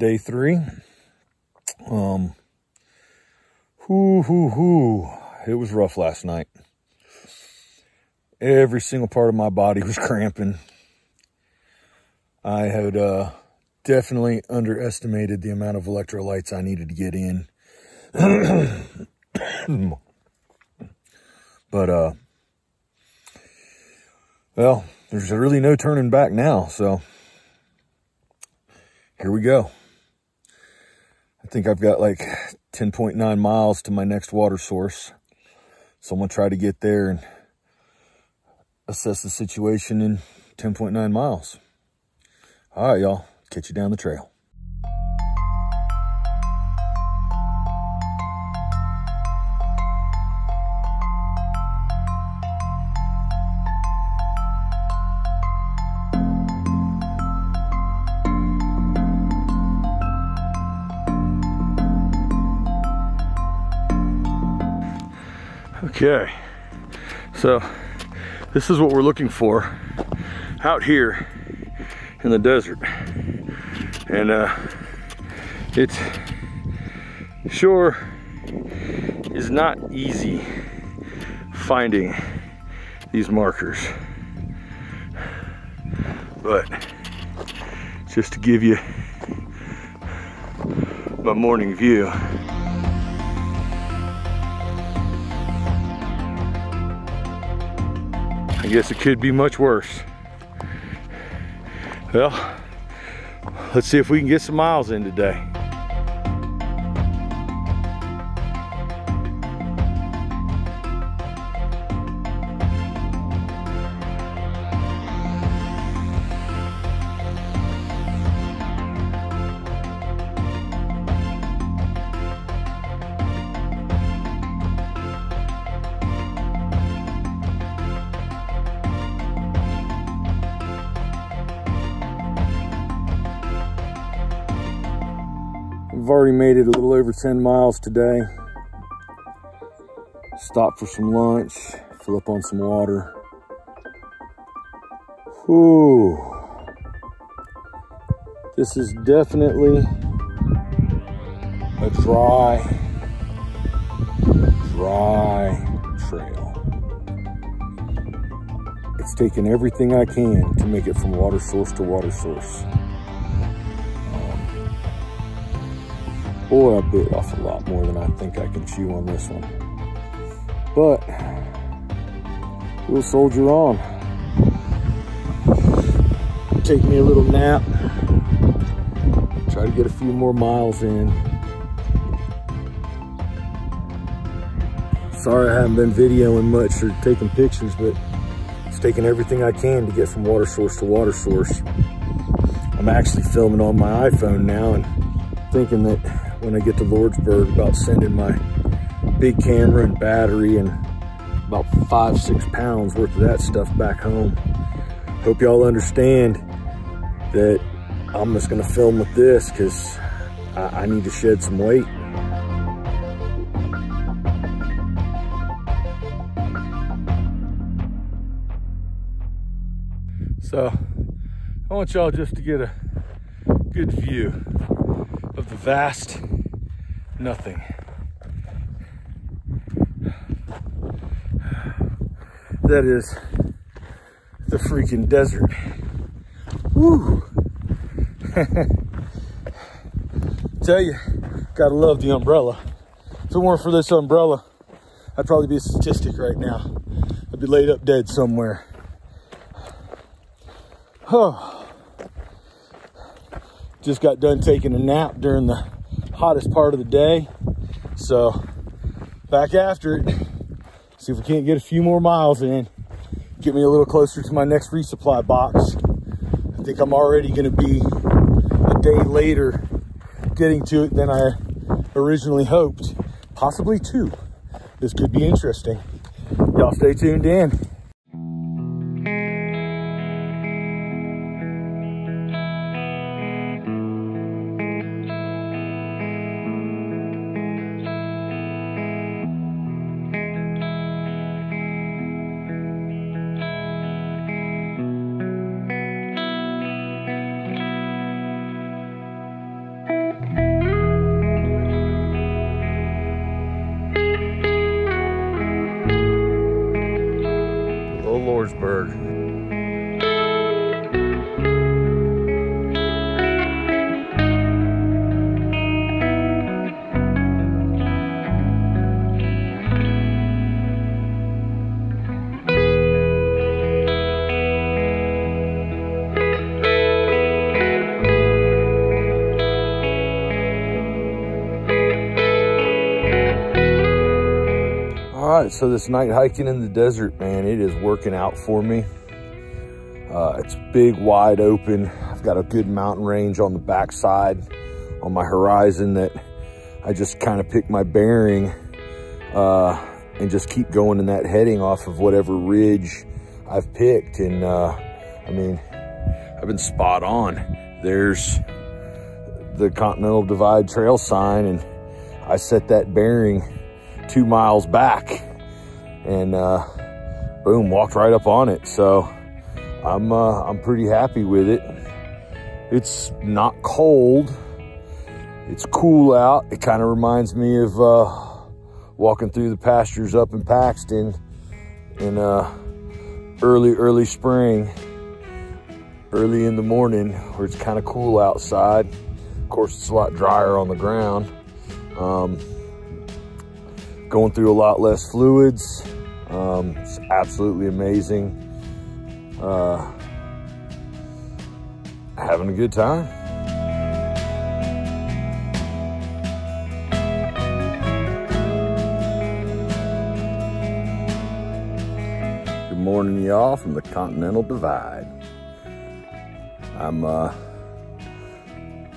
day 3. It was rough last night. Every single part of my body was cramping. I had definitely underestimated the amount of electrolytes I needed to get in. But, well, there's really no turning back now, so here we go. I think I've got like 10.9 miles to my next water source. So I'm going to try to get there and assess the situation in 10.9 miles. All right, y'all. Catch you down the trail. Okay, so this is what we're looking for out here in the desert, and it sure is not easy finding these markers, but just to give you my morning view. I guess it could be much worse. Well, let's see if we can get some miles in today. We've already made it a little over 10 miles today. Stopped for some lunch, fill up on some water. Whew. This is definitely a dry trail. It's taken everything I can to make it from water source to water source. Boy, I bit off a lot more than I think I can chew on this one. But we'll soldier on. Take me a little nap. Try to get a few more miles in. Sorry I haven't been videoing much or taking pictures, but it's taking everything I can to get from water source to water source. I'm actually filming on my iPhone now and thinking that when I get to Lordsburg about sending my big camera and battery and about 5-6 pounds worth of that stuff back home. Hope y'all understand that I'm just gonna film with this because I need to shed some weight. So I want y'all just to get a good view of the vast nothing. That is the freaking desert. Woo! Tell you, gotta love the umbrella. If it weren't for this umbrella, I'd probably be a statistic right now. I'd be laid up dead somewhere. Oh. Just got done taking a nap during the hottest part of the day. So back after it. See if we can't get a few more miles in. Get me a little closer to my next resupply box. I think I'm already gonna be a day later getting to it than I originally hoped. Possibly 2. This could be interesting. Y'all stay tuned in. bird. All right, so this night hiking in the desert, man, it is working out for me. It's big, wide open. I've got a good mountain range on the backside on my horizon that I just kind of pick my bearing and just keep going in that heading off of whatever ridge I've picked. And I mean, I've been spot on. There's the Continental Divide Trail sign, and I set that bearing 2 miles back and boom, walked right up on it. So I'm pretty happy with it. It's not cold, it's cool out. It kind of reminds me of walking through the pastures up in Paxton in early spring, early in the morning, where it's kind of cool outside. Of course, it's a lot drier on the ground. Going through a lot less fluids. It's absolutely amazing. Having a good time. Good morning, y'all, from the Continental Divide. I'm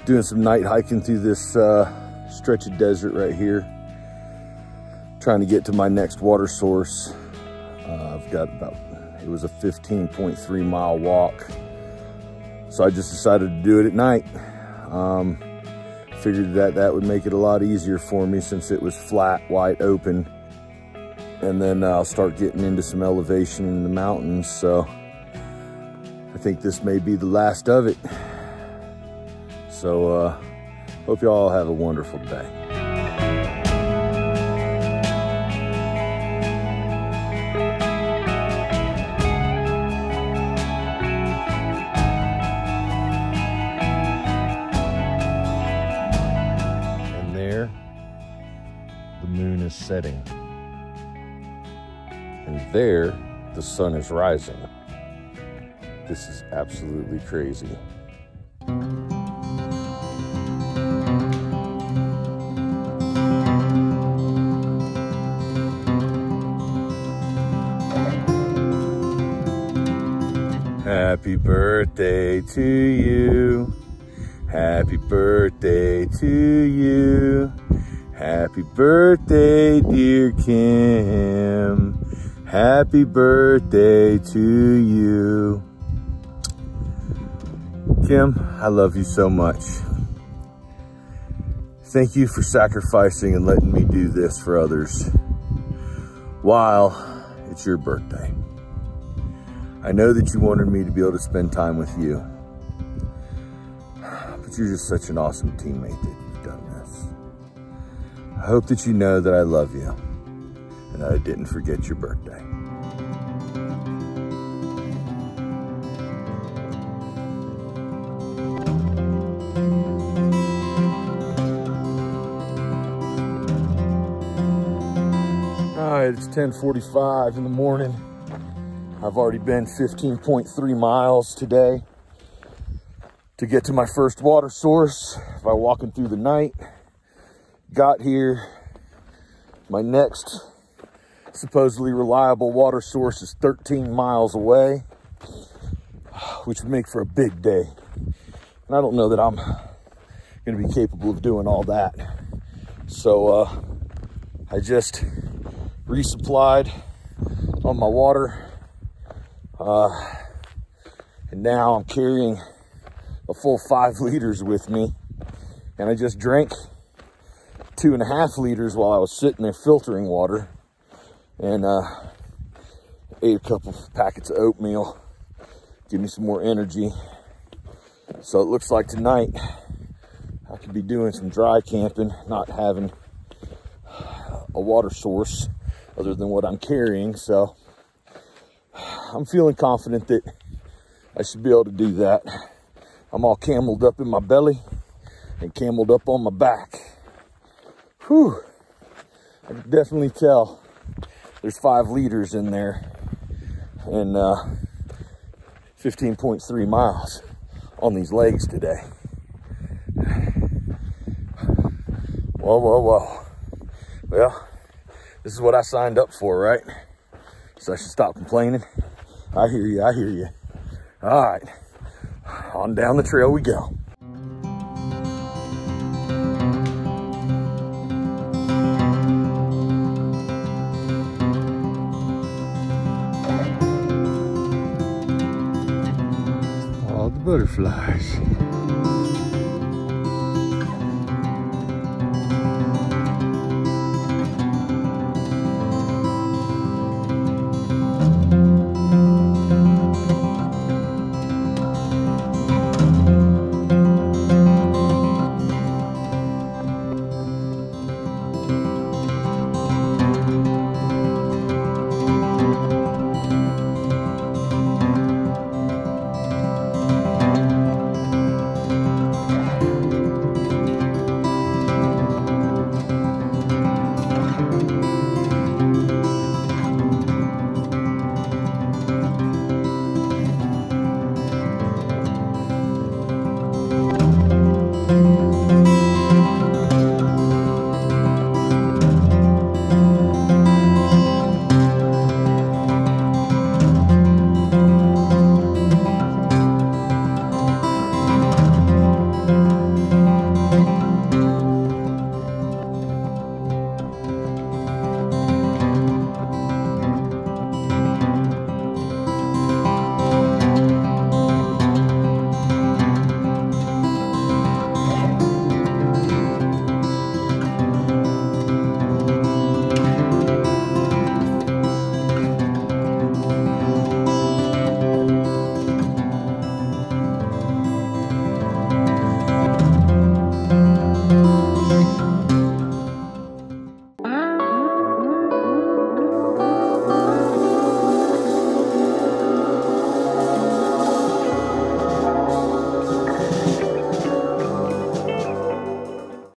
doing some night hiking through this stretch of desert right here, trying to get to my next water source. I've got it was a 15.3 mile walk. So I just decided to do it at night. Figured that would make it a lot easier for me since it was flat, wide open. And then I'll start getting into some elevation in the mountains. So I think this may be the last of it. So hope you all have a wonderful day. The moon is setting, and there the sun is rising. This is absolutely crazy. Happy birthday to you. Happy birthday to you. Happy birthday, dear Kim. Happy birthday to you. Kim, I love you so much. Thank you for sacrificing and letting me do this for others while it's your birthday. I know that you wanted me to be able to spend time with you, but you're just such an awesome teammate that you've done this. I hope that you know that I love you and that I didn't forget your birthday. All right, it's 10:45 in the morning. I've already been 15.3 miles today to get to my first water source by walking through the night. Got here. My next supposedly reliable water source is 13 miles away, which would make for a big day. And I don't know that I'm going to be capable of doing all that. So I just resupplied on my water. And now I'm carrying a full 5 liters with me. And I just drank 2.5 liters while I was sitting there filtering water, and ate a couple packets of oatmeal, give me some more energy. So it looks like tonight I could be doing some dry camping, not having a water source other than what I'm carrying. So I'm feeling confident that I should be able to do that. I'm all cameled up in my belly and cameled up on my back. Whew. I can definitely tell there's 5 liters in there and 15.3 miles on these legs today. Whoa, whoa, whoa. Well, this is what I signed up for, right? So I should stop complaining. I hear you, I hear you. All right, on down the trail we go. All the butterflies.